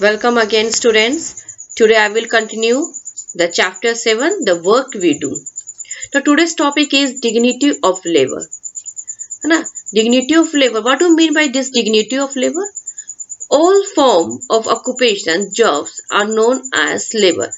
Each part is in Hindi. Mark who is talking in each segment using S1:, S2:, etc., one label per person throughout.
S1: Welcome again, students. Today I will continue the chapter 7, the work we do. So today's topic is dignity of labor. है ना? Dignity of labor. What do you mean by this dignity of labor? All form of occupation, jobs are known as labor.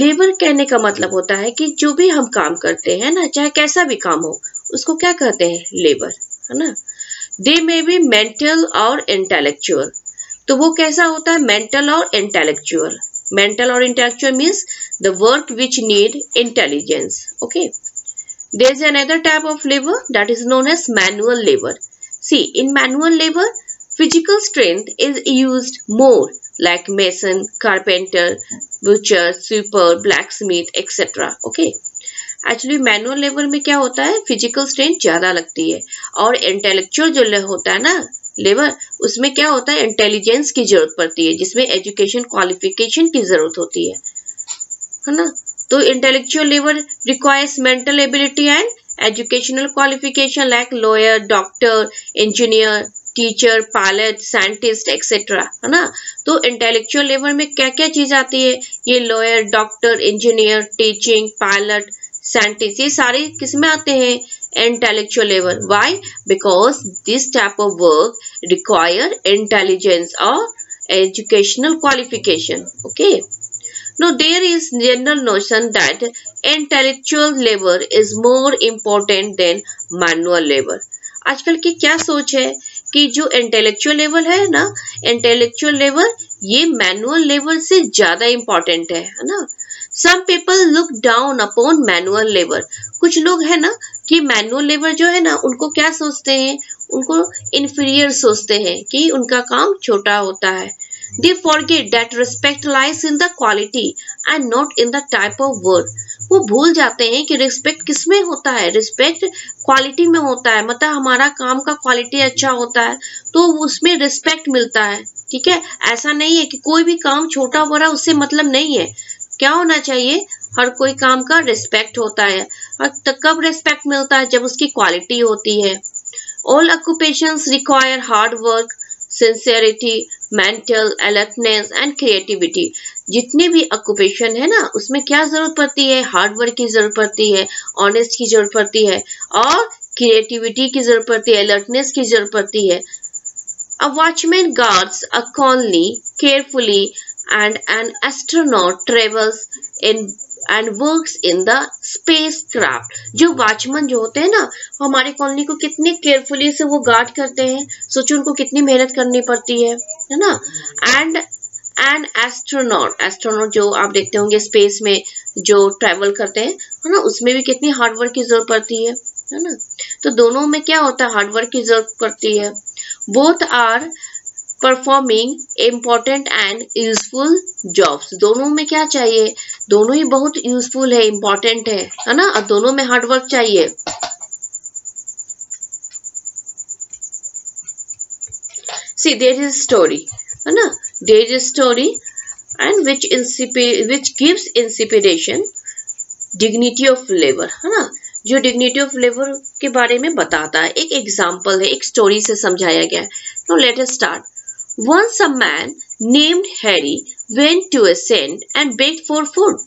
S1: Labour कहने का मतलब होता है कि जो भी हम काम करते हैं ना, चाहे कैसा भी काम हो, उसको क्या कहते हैं? लेबर, है ना? दे मे बी मेंटल और इंटेलेक्चुअल. तो वो कैसा होता है? मेंटल और इंटेलेक्चुअल. मेंटल और intellectual means the work which need intelligence. Okay. There is another type of labor that is known as manual labor. See, in manual labor, physical strength is used more, like mason, carpenter, butcher, sweeper, blacksmith, etc. Okay. Actually manual labour में क्या होता है? फिजिकल स्ट्रेंथ ज्यादा लगती है. और इंटेलेक्चुअल जो होता है ना लेबर, उसमें क्या होता है? इंटेलिजेंस की जरूरत पड़ती है, जिसमें एजुकेशन क्वालिफिकेशन की जरूरत होती है ना? तो intellectual labour requires mental ability and educational qualification like lawyer, doctor, engineer, teacher, pilot, scientist etcetera, है ना? तो इंटेलेक्चुअल लेबर में क्या क्या चीज आती है? ये lawyer, doctor, engineer, teaching, pilot, scientist, ये सारे किस में आते हैं? Intellectual labour. Why? Because this type of work require intelligence और educational qualification. Okay. Now there is general notion that intellectual labor is more important than manual labor. आजकल की क्या सोच है कि जो इंटेलेक्चुअल लेबर है ना, इंटेलेक्चुअल लेबर ये मैनुअल लेबर से ज्यादा इम्पोर्टेंट है ना? Some people look down upon manual labour. कुछ लोग है ना कि मैनुअल लेबर जो है ना, उनको क्या सोचते हैं? उनको इंफीरियर सोचते हैं कि उनका काम छोटा होता है. They forget that respect lies in the quality and not in the type of work. वो भूल जाते हैं कि रिस्पेक्ट किसमें होता है? रिस्पेक्ट क्वालिटी में होता है. मतलब हमारा काम का क्वालिटी अच्छा होता है तो उसमें रिस्पेक्ट मिलता है. ठीक है. ऐसा नहीं है कि कोई भी काम छोटा बड़ा उससे मतलब नहीं है. क्या होना चाहिए? हर कोई काम का रिस्पेक्ट होता है. और कब रिस्पेक्ट मिलता है? जब उसकी क्वालिटी होती है. All occupations require hard work, sincerity, mental alertness and creativity. जितने भी ऑक्यूपेशन है ना, उसमें क्या जरूरत पड़ती है? हार्ड वर्क की जरूरत पड़ती है, ऑनेस्ट की जरूरत पड़ती है और क्रिएटिविटी की जरूरत पड़ती है, अलर्टनेस की जरूरत पड़ती है. A watchman guards a colony carefully and an astronaut travels in and works in the spacecraft. जो वॉचमैन जो होते हैं ना, हमारे कॉलोनी को कितने केयरफुली से वो गार्ड करते हैं. सोचो उनको कितनी मेहनत करनी पड़ती है ना? एंड एन एस्ट्रोनॉट, एस्ट्रोनॉट जो आप देखते होंगे स्पेस में जो ट्रेवल करते हैं, है ना? उसमें भी कितनी हार्डवर्क की जरूरत पड़ती है ना? तो दोनों में क्या होता है? हार्डवर्क की जरूरत पड़ती है. Both are performing important and useful jobs. दोनों में क्या चाहिए? दोनों ही बहुत यूजफुल है, इम्पोर्टेंट है ना? और दोनों में हार्डवर्क चाहिए. See, there is a story, है ना? There is a story and which gives inspiration, dignity of labor, है ना? जो डिग्निटी ऑफ लेबर के बारे में बताता है. एक एग्जाम्पल है, एक स्टोरी से समझाया गया है. Now let us start. Once a man named Harry went to a saint and begged for food.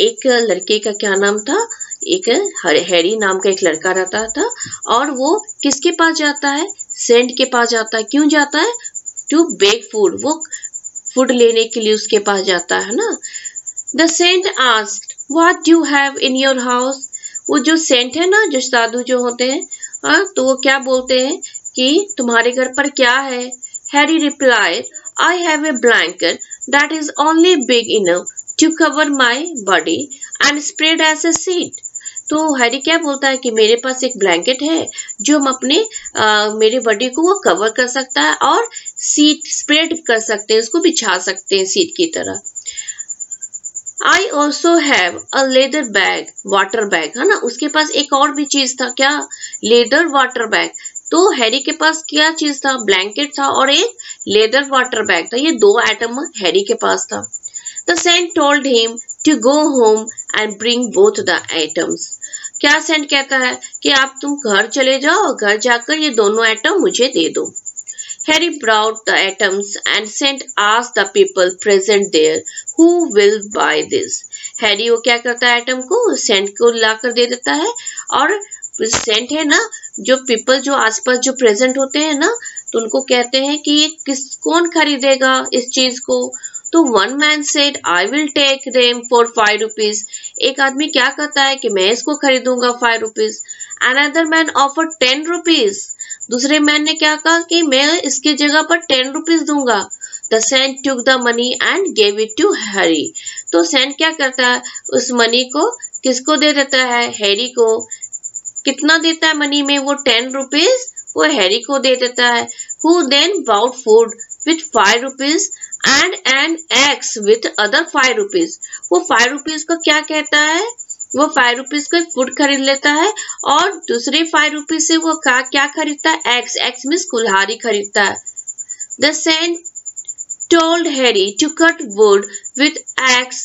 S1: एक लड़के का क्या नाम था? एक हैरी नाम का एक लड़का रहता था और वो किसके पास जाता है? सेंट के पास जाता है. क्यों जाता है? To beg food. वो फूड लेने के लिए उसके पास जाता है ना. The saint asked, what do you have in your house? वो जो सेंट है ना, जो साधु जो होते हैं, तो वो क्या बोलते हैं कि तुम्हारे घर पर क्या है? Harry replied, I have a blanket that is only big enough to cover my body and spread as a sheet. तो हैरी क्या बोलता है कि मेरे पास एक ब्लैंकेट है जो हम अपने मेरे बॉडी को वो कवर कर सकता है और सीट स्प्रेड कर सकते हैं, उसको बिछा सकते हैं सीट की तरह. I also have a leather bag, water bag, है ना? उसके पास एक और भी चीज था. क्या? Leather water bag. तो हैरी के पास क्या चीज था? ब्लैंकेट था और एक लेदर वाटर बैग था. ये दो आइटम हैरी के पास था. The saint told him to go home and bring both the items. क्या सेंट कहता है कि आप तुम घर चले जाओ और घर जाकर ये दोनों आइटम मुझे दे दो. Harry brought the atoms and Saint asked the people present there, who will buy this? Harry वो क्या करता है, एटम को सेंट को लाकर दे देता है, और सेंट है ना, जो पीपल जो आसपास जो प्रेजेंट होते हैं ना, तो उनको कहते हैं कि ये कौन खरीदेगा इस चीज को। तो one man said I will take them for 5 rupees. एक आदमी क्या कहता है कि मैं इसको खरीदूंगा 5 rupees. Another man offer 10 rupees. दूसरे मैन ने क्या कहा कि मैं इसकी जगह पर 10 रुपीज दूंगा। The saint took the money and gave it to Harry. तो सेंट क्या करता है, उस मनी को किसको दे देता है, हैरी को। कितना देता है मनी में, वो 10 रुपीज वो हैरी को दे देता है। Who then bought food with 5 rupees and an eggs with other 5 rupees. वो 5 रुपीज को क्या कहता है, वो 5 रुपीज को फूड खरीद लेता है, और दूसरे 5 रुपीज से वो क्या खरीदता है, एग्स। एग्स मीन्स कुल्हाड़ी खरीदता है। The saint told Harry to cut wood with axe,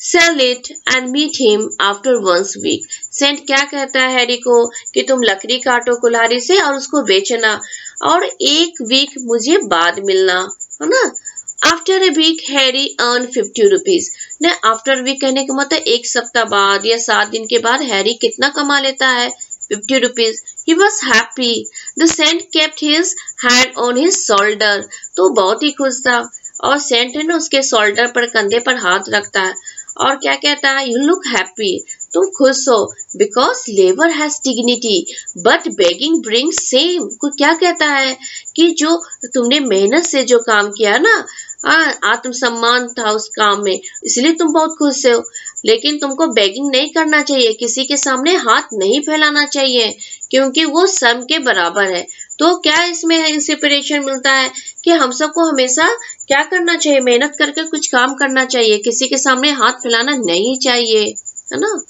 S1: sell it and meet him after 1 week. Saint क्या कहता है हैरी को कि तुम लकड़ी काटो कुल्हाड़ी से और उसको बेचना, और 1 वीक मुझे बाद मिलना, है ना। After a week Harry earn 50 rupees. ना आफ्टर वीक कहने का मतलब 1 सप्ताह बाद या 7 दिन के बाद हैरी कितना कमा लेता है, 50 rupees. He was happy. The saint kept his hand on his shoulder. तो बहुत ही खुश था, और सेंट है ना उसके शोल्डर पर, कंधे पर हाथ रखता है, और क्या कहता है, यू लुक हैप्पी, तुम खुश हो, because labour has dignity but begging brings same. को क्या कहता है कि जो तुमने मेहनत से जो काम किया ना, आत्मसम्मान था उस काम में, इसलिए तुम बहुत खुश हो, लेकिन तुमको बेगिंग नहीं करना चाहिए, किसी के सामने हाथ नहीं फैलाना चाहिए, क्योंकि वो शर्म के बराबर है। तो क्या इसमें इंस्पिरेशन मिलता है कि हम सबको हमेशा क्या करना चाहिए, मेहनत करके कुछ काम करना चाहिए, किसी के सामने हाथ फैलाना नहीं चाहिए, है ना।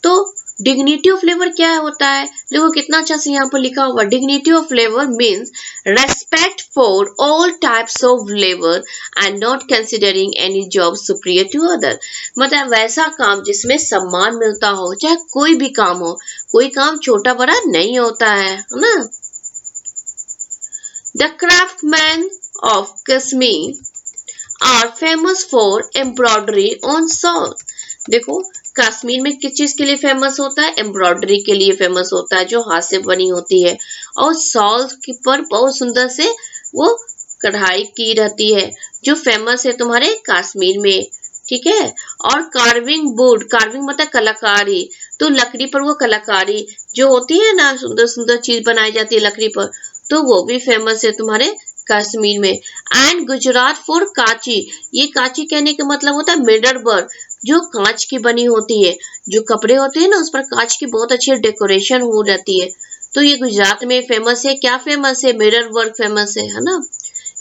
S1: तो डिग्निटी ऑफ लेबर क्या होता है, देखो कितना अच्छा से यहाँ पर लिखा हुआ, dignity of labour means respect for all types of labour and not considering any job superior to other. मतलब वैसा काम जिसमें सम्मान मिलता हो, चाहे कोई भी काम हो, कोई काम छोटा बड़ा नहीं होता है ना। The craftsman of Kashmir are famous for embroidery on shawl. देखो कश्मीर में किस चीज के लिए फेमस होता है, एम्ब्रॉयडरी के लिए फेमस होता है, जो हाथ से बनी होती है, और शॉल पर बहुत सुंदर से वो कढ़ाई की रहती है, जो फेमस है तुम्हारे कश्मीर में, ठीक है। और कार्विंग बोर्ड, कार्विंग मतलब कलाकारी, तो लकड़ी पर वो कलाकारी जो होती है ना, सुंदर सुंदर चीज बनाई जाती है लकड़ी पर, तो वो भी फेमस है तुम्हारे कश्मीर में। एंड गुजरात फॉर कांची, ये कांची कहने का मतलब होता है मिरर वर्क, जो कांच की बनी होती है, जो कपड़े होते हैं ना उस पर कांच की बहुत अच्छी डेकोरेशन हो जाती है, तो ये गुजरात में फेमस है। क्या फेमस है, मिरर वर्क फेमस है ना।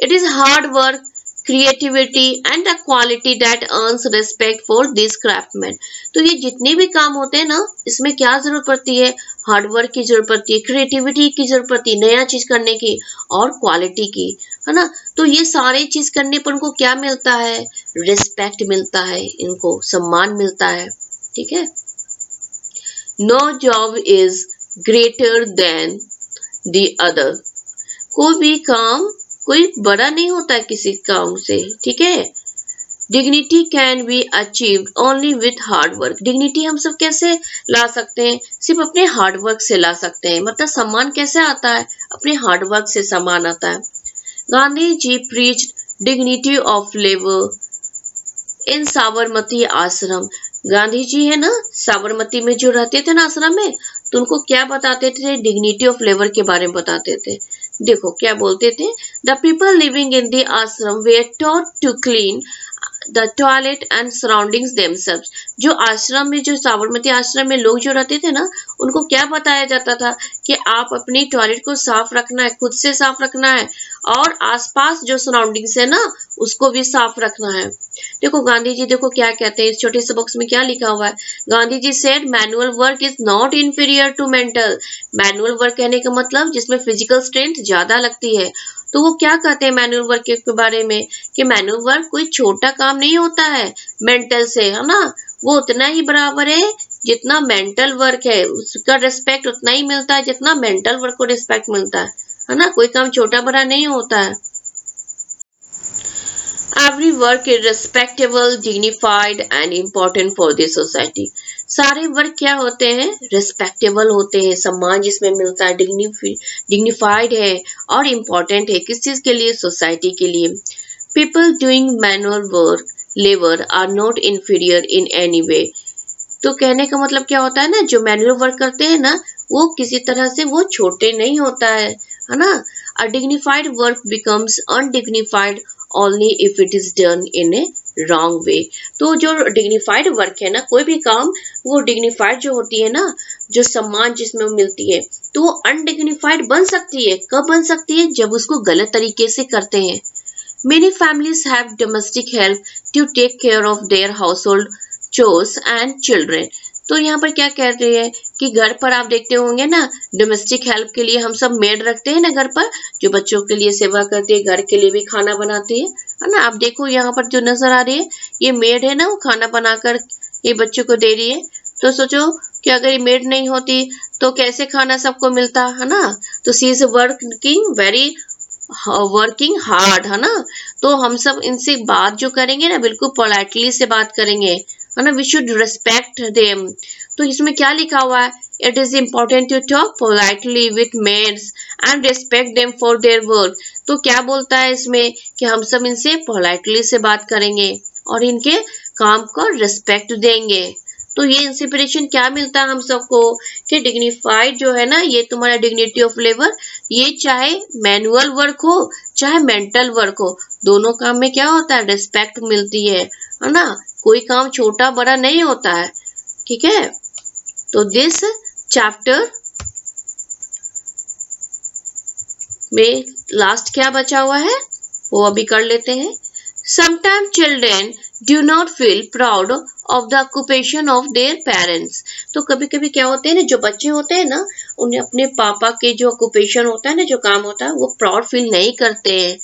S1: It is hard work, creativity and the quality that earns respect for this craftsman. तो ये जितने भी काम होते हैं ना, इसमें क्या जरूरत पड़ती है, हार्डवर्क की जरूरत पड़ती है, क्रिएटिविटी की जरूरत पड़ती है, नया चीज करने की, और क्वालिटी की, है ना। तो ये सारे चीज करने पर उनको क्या मिलता है, रिस्पेक्ट मिलता है, इनको सम्मान मिलता है, ठीक है। No job is greater than the other. कोई भी काम कोई बड़ा नहीं होता है किसी काम से, ठीक है। Dignity can be achieved only with hard work. Dignity हम सब कैसे ला सकते हैं, सिर्फ अपने हार्ड वर्क से ला सकते हैं। मतलब सम्मान कैसे आता है, अपने हार्ड वर्क से सम्मान आता है। Gandhi ji preached dignity of labour in Sabarmati Ashram. Gandhi जी है ना, साबरमती में जो रहते थे ना आश्रम में, तो उनको क्या बताते थे, डिग्निटी ऑफ लेबर के बारे में बताते थे। देखो क्या बोलते थे, the people living in the ashram were taught to clean the toilet and surroundings themselves. जो आश्रम में, जो साबरमती आश्रम में लोग जो रहते थे ना, उनको क्या बताया जाता था कि आप अपनी टॉयलेट को साफ रखना है, खुद से साफ रखना है, और आसपास जो सराउंडिंग्स है ना उसको भी साफ रखना है। देखो गांधी जी देखो क्या कहते हैं, इस छोटे से बॉक्स में क्या लिखा हुआ है। Gandhi ji said manual work is not inferior to mental. Manual work कहने का मतलब जिसमें फिजिकल स्ट्रेंथ ज्यादा लगती है। तो वो क्या कहते हैं मैनुअल वर्क के बारे में, कि मैनुअल वर्क कोई छोटा काम नहीं होता है मेंटल से, है ना। वो उतना ही बराबर है जितना मेंटल वर्क है, उसका रिस्पेक्ट उतना ही मिलता है जितना मेंटल वर्क को रिस्पेक्ट मिलता है है ना, कोई काम छोटा बड़ा नहीं होता है। Every work is respectable, dignified and important for the society. सारे वर्क क्या होते हैं, रिस्पेक्टेबल होते हैं, सम्मान जिसमें मिलता है, डिग्निफाइड है और इम्पोर्टेंट है, किस चीज के लिए, सोसाइटी के लिए। People doing manual work, labor are not inferior in any way. तो कहने का मतलब क्या होता है ना, जो मैनुअल वर्क करते हैं ना, वो किसी तरह से वो छोटे नहीं होता है ना। A dignified work becomes undignified only if it is done in a wrong way. तो जो डिग्निफाइड वर्क है ना, कोई भी काम, वो डिग्निफाइड जो होती है ना, जो सम्मान जिसमें मिलती है, तो वो अनडिग्निफाइड बन सकती है। कब बन सकती है, जब उसको गलत तरीके से करते हैं। Many families have domestic help to take care of their household chores and children. तो यहाँ पर क्या कह रहे हैं कि घर पर आप देखते होंगे ना, डोमेस्टिक हेल्प के लिए हम सब मेड रखते हैं ना घर पर, जो बच्चों के लिए सेवा करती है, घर के लिए भी खाना बनाती है ना। आप देखो यहाँ पर जो नजर आ रही है, ये मेड है ना, वो खाना बनाकर ये बच्चों को दे रही है। तो सोचो कि अगर ये मेड नहीं होती तो कैसे खाना सबको मिलता, है ना। तो शी इज वर्किंग हार्ड, है ना। तो हम सब इनसे बात जो करेंगे ना, बिल्कुल पोलाइटली से बात करेंगे, है ना। We should respect them. तो इसमें क्या लिखा हुआ है, it is important to talk politely with maids and respect them for their work. तो क्या बोलता है इसमें कि हम सब इनसे पोलाइटली से बात करेंगे और इनके काम को रिस्पेक्ट देंगे। तो ये इंस्पिरेशन क्या मिलता है हम सबको कि डिग्निफाइड जो है ना, ये तुम्हारा डिग्निटी ऑफ लेबर, ये चाहे मैनुअल वर्क हो चाहे मेंटल वर्क हो, दोनों काम में क्या होता है, रिस्पेक्ट मिलती है ना। कोई काम छोटा बड़ा नहीं होता है, ठीक है। तो दिस चैप्टर में लास्ट क्या बचा हुआ है वो अभी कर लेते हैं। Sometimes children do not feel proud of the occupation of their parents. तो कभी कभी क्या होते हैं ना, जो बच्चे होते हैं ना, उन्हें अपने पापा के जो ऑक्यूपेशन होता है ना, जो काम होता है, वो प्राउड फील नहीं करते हैं।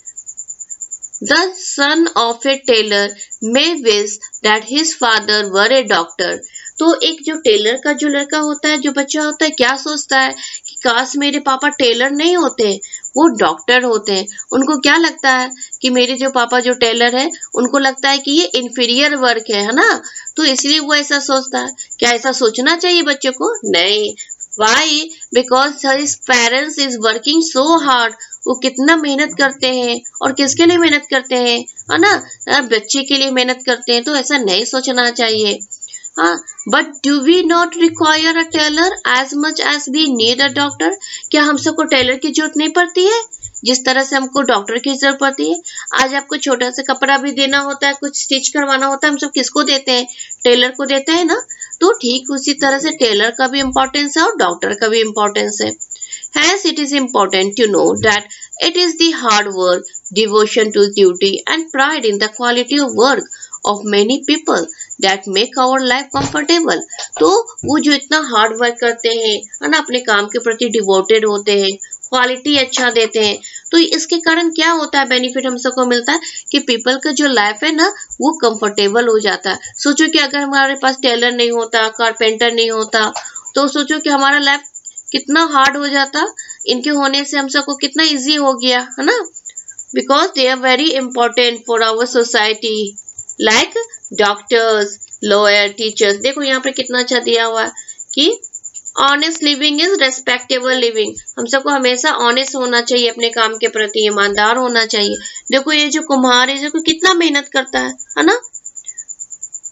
S1: The son of a tailor may wish that his father were a doctor. तो एक जो टेलर का जो लड़का होता है, जो बच्चा होता है, क्या सोचता है कि काश मेरे पापा टेलर नहीं होते, वो डॉक्टर होते हैं। उनको क्या लगता है कि मेरे जो पापा जो टेलर है, उनको लगता है कि ये इंफीरियर वर्क है ना। तो इसलिए वो ऐसा सोचता है। क्या ऐसा सोचना चाहिए बच्चों को? नहीं। Why? Because his parents is working so hard. वो कितना मेहनत करते हैं, और किसके लिए मेहनत करते हैं, है ना, बच्चे के लिए मेहनत करते हैं। तो ऐसा नहीं सोचना चाहिए। हाँ, but do we not require a tailor as much as we need a doctor? क्या हम सबको टेलर की जरूरत नहीं पड़ती है जिस तरह से हमको डॉक्टर की जरूरत पड़ती है? आज आपको छोटा सा कपड़ा भी देना होता है, कुछ स्टिच करवाना होता है, हम सब किसको देते हैं, टेलर को देते हैं ना। तो ठीक उसी तरह से टेलर का भी इम्पोर्टेंस है और डॉक्टर का भी इम्पोर्टेंस है। Hence, it is important to know that it is the hard work, devotion to duty, and pride in the quality of work of many people that make our life comfortable. तो वो जो इतना हार्ड वर्क करते हैं, है ना, अपने काम के प्रति डिवोटेड होते हैं, क्वालिटी अच्छा देते हैं, तो इसके कारण क्या होता है, बेनिफिट हम सबको मिलता है कि पीपल का जो लाइफ है ना, वो कंफर्टेबल हो जाता है। सोचो कि अगर हमारे पास टेलर नहीं होता, कारपेंटर नहीं होता, तो सोचो कि हमारा लाइफ कितना हार्ड हो जाता। इनके होने से हम सबको कितना इजी हो गया, है ना। Because they are very important for our society, like doctors, lawyer, teachers. देखो यहाँ पे कितना अच्छा दिया हुआ है कि honest living is respectable living. हम सबको हमेशा ऑनेस्ट होना चाहिए, अपने काम के प्रति ईमानदार होना चाहिए। देखो ये जो कुम्हार है, जो कितना मेहनत करता है ना।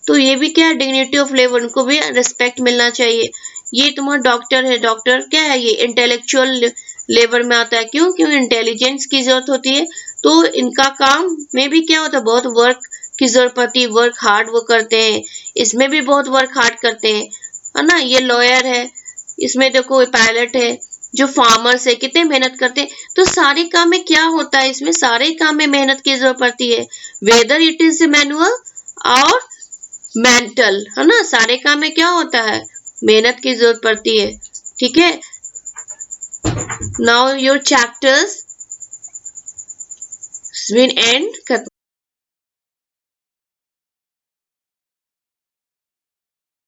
S1: तो ये भी क्या है, डिग्निटी ऑफ लेबर, उनको भी रिस्पेक्ट मिलना चाहिए। ये तुम्हारा डॉक्टर है, डॉक्टर क्या है, ये इंटेलेक्चुअल लेबर में आता है। क्यों? क्यों इंटेलिजेंस की जरूरत होती है। तो इनका काम में भी क्या होता है, बहुत वर्क की जरूरत पड़ती है, वर्क हार्ड वो करते हैं। इसमें भी बहुत वर्क हार्ड करते हैं, है ना। ये लॉयर है, इसमें देखो पायलट है, जो फार्मर्स है, कितने मेहनत करते हैं। तो सारे काम में क्या होता है, इसमें सारे काम में मेहनत की जरूरत पड़ती है, वेदर इट इज मैनुअल और मेंटल, है ना। सारे काम में क्या होता है, मेहनत की जरूरत पड़ती है, ठीक है। Now your chapters will and.